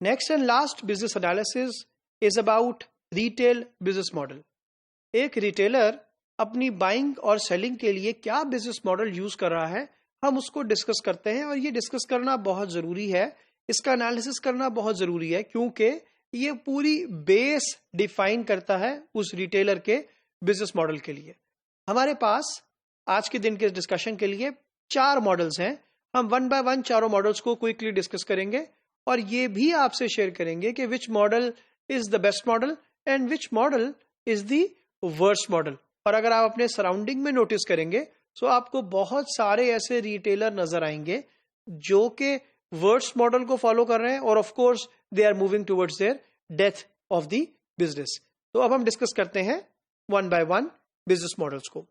Next and last business analysis is about retail business model. एक retailer अपनी buying और selling के लिए क्या बिजनेस मॉडल यूज कर रहा है, हम उसको डिस्कस करते हैं। और ये डिस्कस करना बहुत जरूरी है, इसका एनालिसिस करना बहुत जरूरी है, क्योंकि ये पूरी बेस डिफाइन करता है उस रिटेलर के बिजनेस मॉडल के लिए। हमारे पास आज के दिन के डिस्कशन के लिए 4 मॉडल्स हैं। हम 1 बाय 1 चारों मॉडल्स को क्विकली डिस्कस करेंगे और ये भी आपसे शेयर करेंगे कि which model is the best model and which model is the worst model. और अगर आप अपने सराउंडिंग में नोटिस करेंगे तो आपको बहुत सारे ऐसे रिटेलर नजर आएंगे जो कि वर्स्ट मॉडल को फॉलो कर रहे हैं और of course they are moving towards their death of the business. तो अब हम डिस्कस करते हैं 1 बाय 1 बिजनेस मॉडल्स को।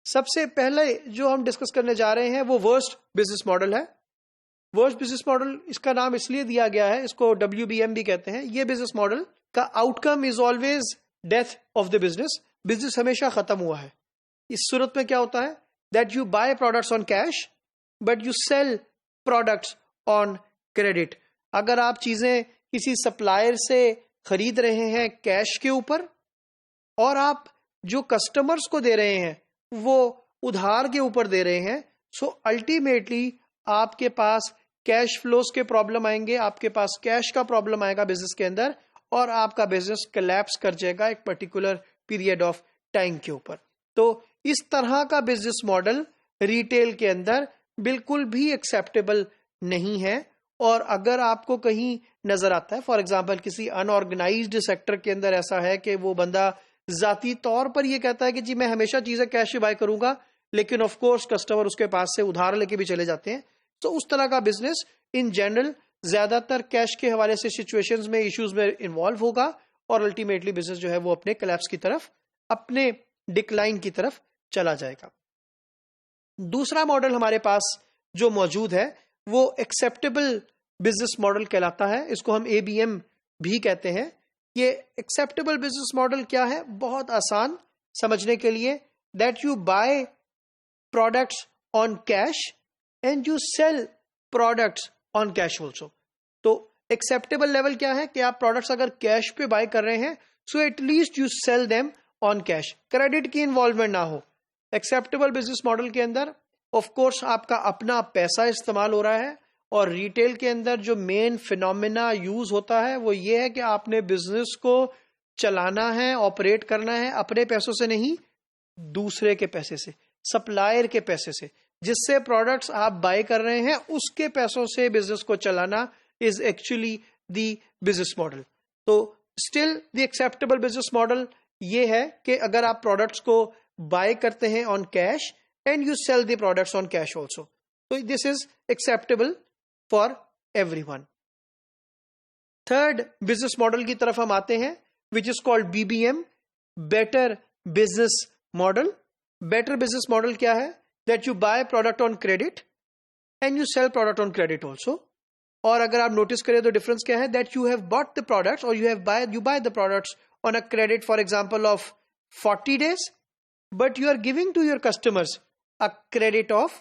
सबसे पहले जो हम डिस्कस करने जा रहे हैं वो वर्स्ट बिजनेस मॉडल है। वर्स्ट बिजनेस मॉडल इसका नाम इसलिए दिया गया है, इसको WBM भी कहते हैं। ये बिजनेस मॉडल का outcome is always death of the business. Business हमेशा खत्म हुआ है। इस सूरत में क्या होता है, that you buy products on cash but you sell products on credit. अगर आप चीजें किसी सप्लायर से खरीद रहे हैं कैश के ऊपर और आप जो कस्टमर्स को दे रहे हैं वो उधार के ऊपर दे रहे हैं, सो अल्टीमेटली आपके पास कैश फ्लोस के प्रॉब्लम आएंगे, आपके पास कैश का प्रॉब्लम आएगा बिजनेस के अंदर और आपका बिजनेस कोलैप्स कर जाएगा एक पर्टिकुलर पीरियड ऑफ टाइम के ऊपर। तो इस तरह का बिजनेस मॉडल रिटेल के अंदर बिल्कुल भी एक्सेप्टेबल नहीं है। और अगर आपको कहीं नजर आता है, फॉर एग्जांपल किसी अनऑर्गेनाइज्ड सेक्टर के अंदर ऐसा है कि वो बंदा जाती तौर पर ये कहता है कि जी मैं हमेशा चीजें कैश से बाय करूंगा, लेकिन ऑफ कोर्स कस्टमर उसके पास से उधार लेके भी चले जाते हैं, तो उस तरह का बिजनेस इन जनरल ज्यादातर कैश के हवाले से सिचुएशंस में, इश्यूज में इन्वॉल्व होगा और अल्टीमेटली बिजनेस जो है वो अपने कोलैप्स की तरफ, अपने डिक्लाइन की तरफ चला जाएगा। दूसरा मॉडल हमारे पास जो मौजूद है वो एक्सेप्टेबल बिजनेस मॉडल कहलाता है। इसको हम ABM भी कहते हैं। ये एक्सेप्टेबल बिजनेस मॉडल क्या है, बहुत आसान समझने के लिए, that you buy products on cash and you sell products on cash also. तो एक्सेप्टेबल लेवल क्या है कि आप प्रोडक्ट्स अगर कैश पे बाय कर रहे हैं so at least you sell them on cash, credit की इन्वॉल्वमेंट ना हो। एक्सेप्टेबल बिजनेस मॉडल के अंदर ऑफ कोर्स आपका अपना पैसा इस्तेमाल हो रहा है और रिटेल के अंदर जो मेन फिनोमिना यूज होता है वो ये है कि आपने बिजनेस को चलाना है, ऑपरेट करना है अपने पैसों से नहीं, दूसरे के पैसे से, सप्लायर के पैसे से, जिससे प्रोडक्ट्स आप बाय कर रहे हैं उसके पैसों से बिजनेस को चलाना is actually the business model. तो still the acceptable business model ये है कि अगर आप प्रोडक्ट्स को बाय करते हैं on cash and you sell the products on cash also, तो this is acceptable for everyone. Third business model की तरफ हम आते हैं which is called BBM, better business model. Better business model क्या है, that you buy product on credit and you sell product on credit also. और अगर आप नोटिस करें तो डिफरेंस क्या है, that you have bought the products और you by the products on a credit for example of 40 days, but you are giving to your customers a credit of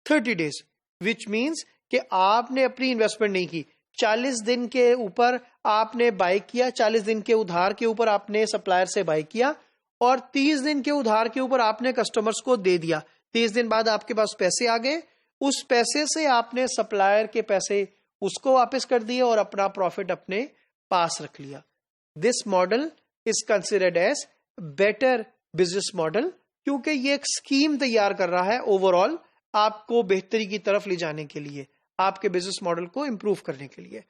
30 days, which means कि आपने अपनी investment नहीं की, 40 दिन के ऊपर आपने बाय किया, 40 दिन के उधार के ऊपर आपने सप्लायर से बाय किया और 30 दिन के उधार के ऊपर आपने कस्टमर्स को दे दिया। 30 दिन बाद आपके पास पैसे आ गए, उस पैसे से आपने सप्लायर के पैसे उसको वापस कर दिए और अपना प्रॉफिट अपने पास रख लिया। This model is considered as better business model, क्योंकि ये एक स्कीम तैयार कर रहा है ओवरऑल आपको बेहतरी की तरफ ले जाने के लिए, आपके बिजनेस मॉडल को इंप्रूव करने के लिए।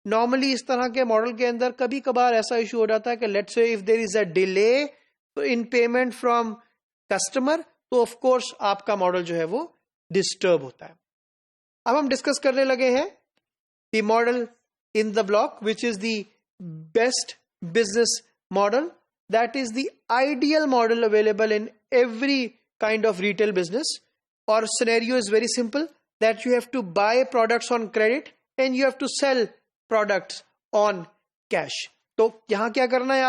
नॉर्मली इस तरह के मॉडल के अंदर कभी कभार ऐसा इशू हो जाता है कि let's say if there is a delay in payment from customer, तो ऑफ कोर्स आपका मॉडल जो है वो डिस्टर्ब होता है। अब हम डिस्कस करने लगे हैं the model in the block which is the best business model, that is the ideal model available in every kind of retail business. Or scenario is very simple, that you have to buy products on credit and you have to sell products on cash. तो यहाँ क्या करना है,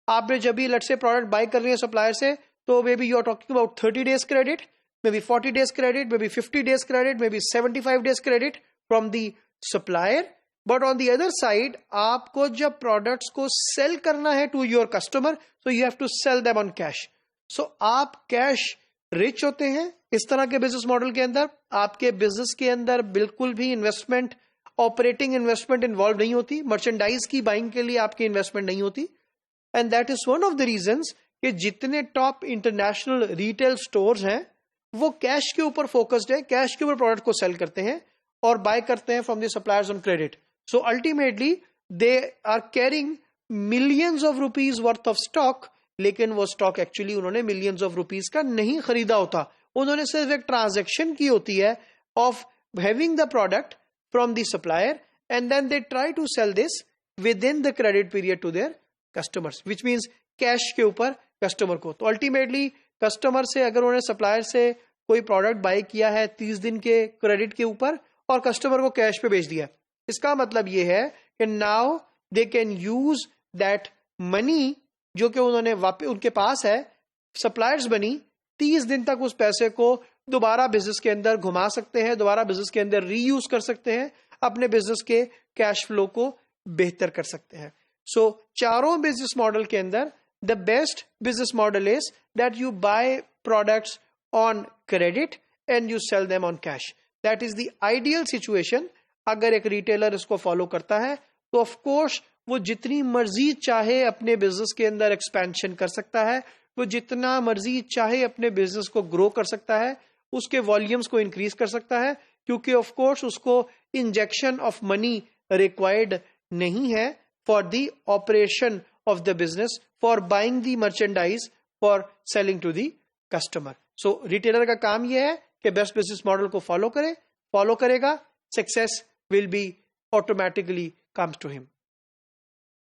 आपने जब भी let's say product bye कर रही है सप्लायर से, तो maybe you are talking about 30 days credit, maybe 40 days credit, maybe 50 days credit, maybe 75 days credit from the supplier, but on the other side आपको जब प्रोडक्ट्स को sell करना है to your customer, so you have to sell them on cash. सो आप cash rich होते हैं इस तरह के बिजनेस मॉडल के अंदर. आपके बिजनेस के अंदर बिल्कुल भी इन्वेस्टमेंट, ऑपरेटिंग इन्वेस्टमेंट इन्वॉल्व नहीं होती. मर्चेंडाइज की बाइंग के लिए आपकी इन्वेस्टमेंट नहीं होती. And that is one of the reasons कि जितने टॉप इंटरनेशनल रिटेल स्टोर्स हैं वो कैश के ऊपर फोकस्ड है, कैश के ऊपर प्रोडक्ट को सेल करते हैं और बाय करते हैं from the suppliers on credit. So ultimately they are carrying millions of rupees worth of stock, लेकिन वो स्टॉक एक्चुअली उन्होंने मिलियंस ऑफ रुपीज का नहीं खरीदा होता. उन्होंने सिर्फ एक ट्रांजैक्शन की होती है of having the product from the supplier and then they try to sell this within the credit period to their customers, which means cash के ऊपर कस्टमर को. तो अल्टीमेटली कस्टमर से अगर उन्होंने सप्लायर से कोई प्रोडक्ट बाय किया है 30 दिन के क्रेडिट के ऊपर और कस्टमर को कैश पे बेच दिया, इसका मतलब ये है कि now they can use that money जो कि उन्होंने वापस उनके पास है, सप्लायर्स बनी 30 दिन तक उस पैसे को दोबारा बिजनेस के अंदर घुमा सकते हैं, दोबारा बिजनेस के अंदर रीयूज कर सकते हैं, अपने बिजनेस के कैश फ्लो को बेहतर कर सकते हैं. सो चारों बिजनेस मॉडल के अंदर the best business model is that you buy products on credit and you sell them on cash. That is the ideal situation. अगर एक रिटेलर इसको फॉलो करता है तो ऑफ कोर्स वो जितनी मर्जी चाहे अपने बिजनेस के अंदर एक्सपेंशन कर सकता है, वो जितना मर्जी चाहे अपने बिजनेस को ग्रो कर सकता है, उसके वॉल्यूम्स को इंक्रीज कर सकता है, क्योंकि ऑफ कोर्स उसको इंजेक्शन ऑफ मनी रिक्वायर्ड नहीं है for the operation of the business, for buying the merchandise, for selling to the customer. So retailer का काम यह है कि बेस्ट बिजनेस मॉडल को फॉलो करेगा, success will be automatically comes to him.